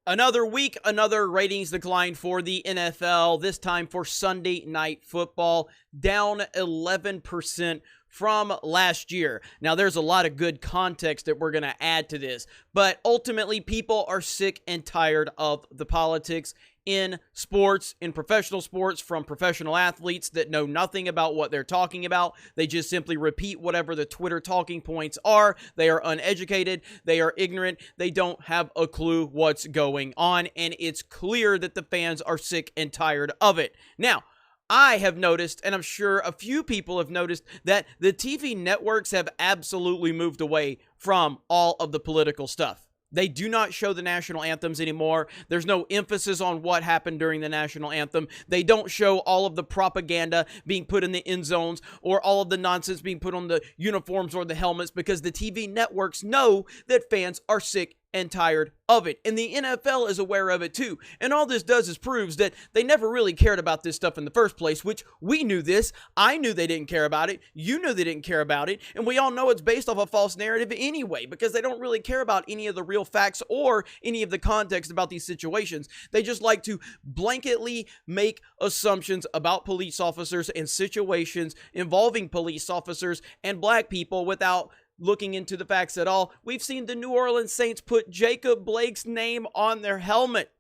Another week, another ratings decline for the NFL, this time for Sunday Night Football, down 11% from last year. Now, there's a lot of good context that we're going to add to this, but ultimately, people are sick and tired of the politics in sports, in professional sports, from professional athletes that know nothing about what they're talking about. They just simply repeat whatever the Twitter talking points are. They are uneducated. They are ignorant. They don't have a clue what's going on, and it's clear that the fans are sick and tired of it. Now, I have noticed, and I'm sure a few people have noticed, that the TV networks have absolutely moved away from all of the political stuff. They do not show the national anthems anymore. There's no emphasis on what happened during the national anthem. They don't show all of the propaganda being put in the end zones or all of the nonsense being put on the uniforms or the helmets because the TV networks know that fans are sick and tired of it. And the NFL is aware of it too. And all this does is proves that they never really cared about this stuff in the first place, which we knew this. I knew they didn't care about it. You knew they didn't care about it. And we all know it's based off a false narrative anyway, because they don't really care about any of the real facts or any of the context about these situations. They just like to blanketly make assumptions about police officers and situations involving police officers and black people without looking into the facts at all. We've seen the New Orleans Saints put Jacob Blake's name on their helmet.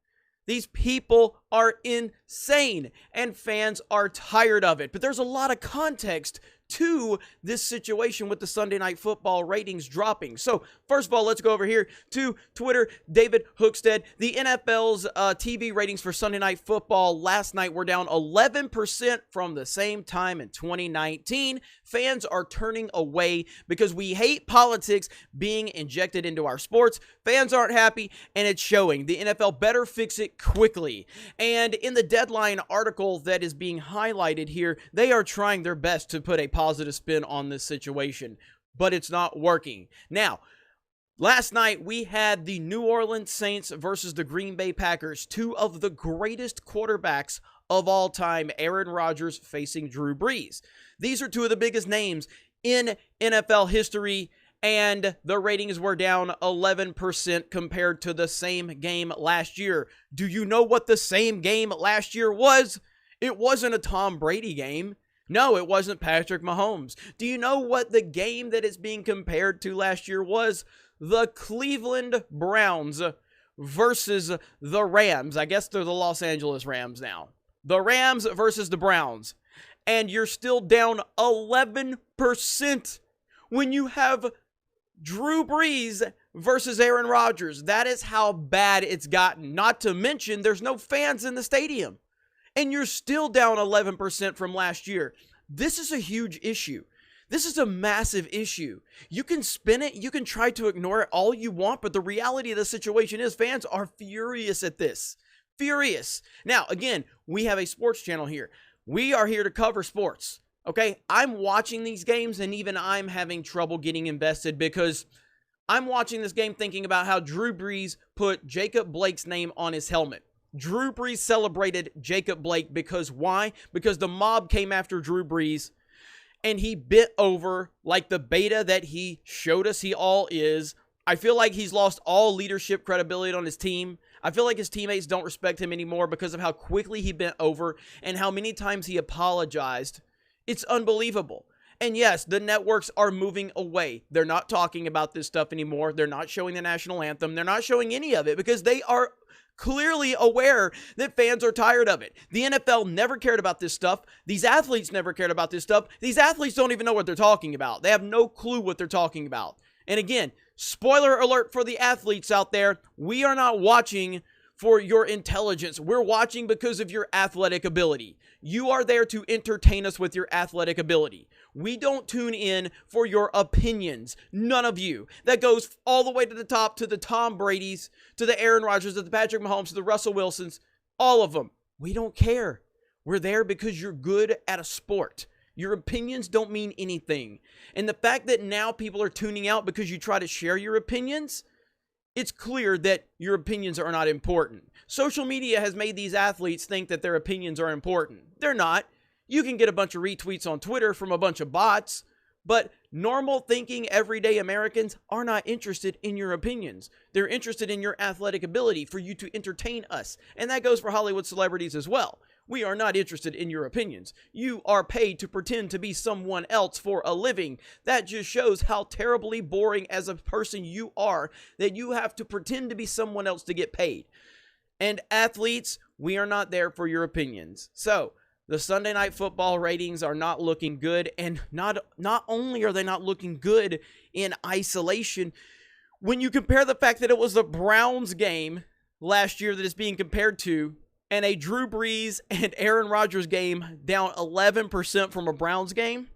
These people are insane, and fans are tired of it. But there's a lot of context to this situation with the Sunday Night Football ratings dropping. So, first of all, let's go over here to Twitter. David Hookstead, the NFL's TV ratings for Sunday Night Football last night were down 11% from the same time in 2019. Fans are turning away because we hate politics being injected into our sports. Fans aren't happy, and it's showing. The NFL better fix it quickly. And in the Deadline article that is being highlighted here, they are trying their best to put a positive spin on this situation, but it's not working. Now, last night we had the New Orleans Saints versus the Green Bay Packers, two of the greatest quarterbacks of all time, Aaron Rodgers facing Drew Brees. These are two of the biggest names in NFL history, and the ratings were down 11% compared to the same game last year. Do you know what the same game last year was? It wasn't a Tom Brady game. No, it wasn't Patrick Mahomes. Do you know what the game that it's being compared to last year was? The Cleveland Browns versus the Rams. I guess they're the Los Angeles Rams now. The Rams versus the Browns. And you're still down 11% when you have Drew Brees versus Aaron Rodgers. That is how bad it's gotten. Not to mention, there's no fans in the stadium. And you're still down 11% from last year. This is a huge issue. This is a massive issue. You can spin it, you can try to ignore it all you want, but the reality of the situation is fans are furious at this. Furious. Now, again, we have a sports channel here. We are here to cover sports. Okay? I'm watching these games, and even I'm having trouble getting invested because I'm watching this game thinking about how Drew Brees put Jacob Blake's name on his helmet. Drew Brees celebrated Jacob Blake because why? Because the mob came after Drew Brees and he bent over like the beta that he showed us he all is. I feel like he's lost all leadership credibility on his team. I feel like his teammates don't respect him anymore because of how quickly he bent over and how many times he apologized. It's unbelievable. And yes, the networks are moving away. They're not talking about this stuff anymore. They're not showing the national anthem. They're not showing any of it because they are clearly aware that fans are tired of it. The NFL never cared about this stuff. These athletes never cared about this stuff. These athletes don't even know what they're talking about. They have no clue what they're talking about. And again, spoiler alert for the athletes out there, we are not watching for your intelligence. We're watching because of your athletic ability. You are there to entertain us with your athletic ability. We don't tune in for your opinions. None of you. That goes all the way to the top, to the Tom Brady's, to the Aaron Rodgers, to the Patrick Mahomes, to the Russell Wilsons. All of them. We don't care. We're there because you're good at a sport. Your opinions don't mean anything. And the fact that now people are tuning out because you try to share your opinions, it's clear that your opinions are not important. Social media has made these athletes think that their opinions are important. They're not. You can get a bunch of retweets on Twitter from a bunch of bots, but Normal thinking, everyday Americans are not interested in your opinions. They're interested in your athletic ability for you to entertain us. And that goes for Hollywood celebrities as well. We are not interested in your opinions. You are paid to pretend to be someone else for a living. That just shows how terribly boring as a person you are, that you have to pretend to be someone else to get paid. And athletes, we are not there for your opinions. So, the Sunday Night Football ratings are not looking good, and not only are they not looking good in isolation, when you compare the fact that it was the Browns game last year that is being compared to, and a Drew Brees and Aaron Rodgers game down 11% from a Browns game,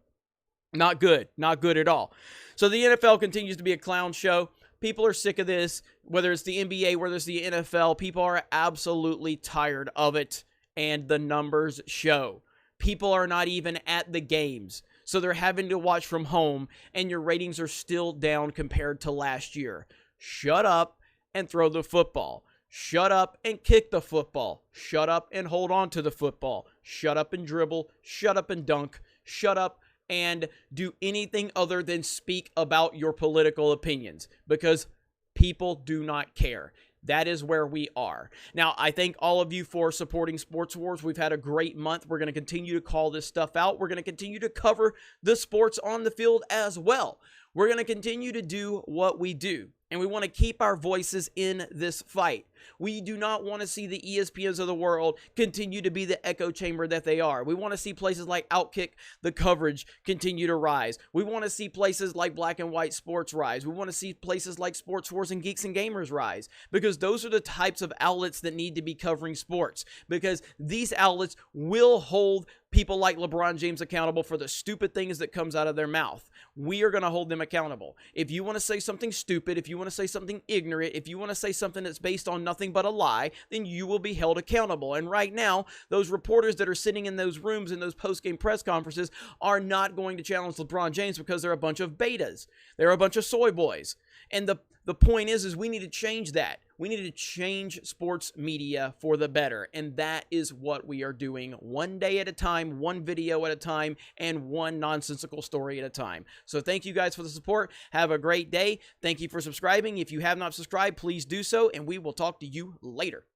not good at all. So the NFL continues to be a clown show. People are sick of this, whether it's the NBA, whether it's the NFL. People are absolutely tired of it, and the numbers show. People are not even at the games, so they're having to watch from home, and your ratings are still down compared to last year. Shut up and throw the football. Shut up and kick the football. Shut up and hold on to the football. Shut up and dribble. Shut up and dunk. Shut up and do anything other than speak about your political opinions, because people do not care. That is where we are. Now, I thank all of you for supporting Sports Wars. We've had a great month. We're going to continue to call this stuff out. We're going to continue to cover the sports on the field as well. We're going to continue to do what we do, and we want to keep our voices in this fight. We do not want to see the ESPNs of the world continue to be the echo chamber that they are. We want to see places like Outkick, the coverage, continue to rise. We want to see places like Black and White Sports rise. We want to see places like Sports Wars and Geeks and Gamers rise, because those are the types of outlets that need to be covering sports, because these outlets will hold people like LeBron James accountable for the stupid things that comes out of their mouth. We are going to hold them accountable. If you want to say something stupid, if you want to say something ignorant, if you want to say something that's based on nothing but a lie, then you will be held accountable. And right now, those reporters that are sitting in those rooms in those post-game press conferences are not going to challenge LeBron James, because they're a bunch of betas. They're a bunch of soy boys. And the point is we need to change that. We need to change sports media for the better. And that is what we are doing, one day at a time, one video at a time, and one nonsensical story at a time. So thank you guys for the support. Have a great day. Thank you for subscribing. If you have not subscribed, please do so, and we will talk to you later.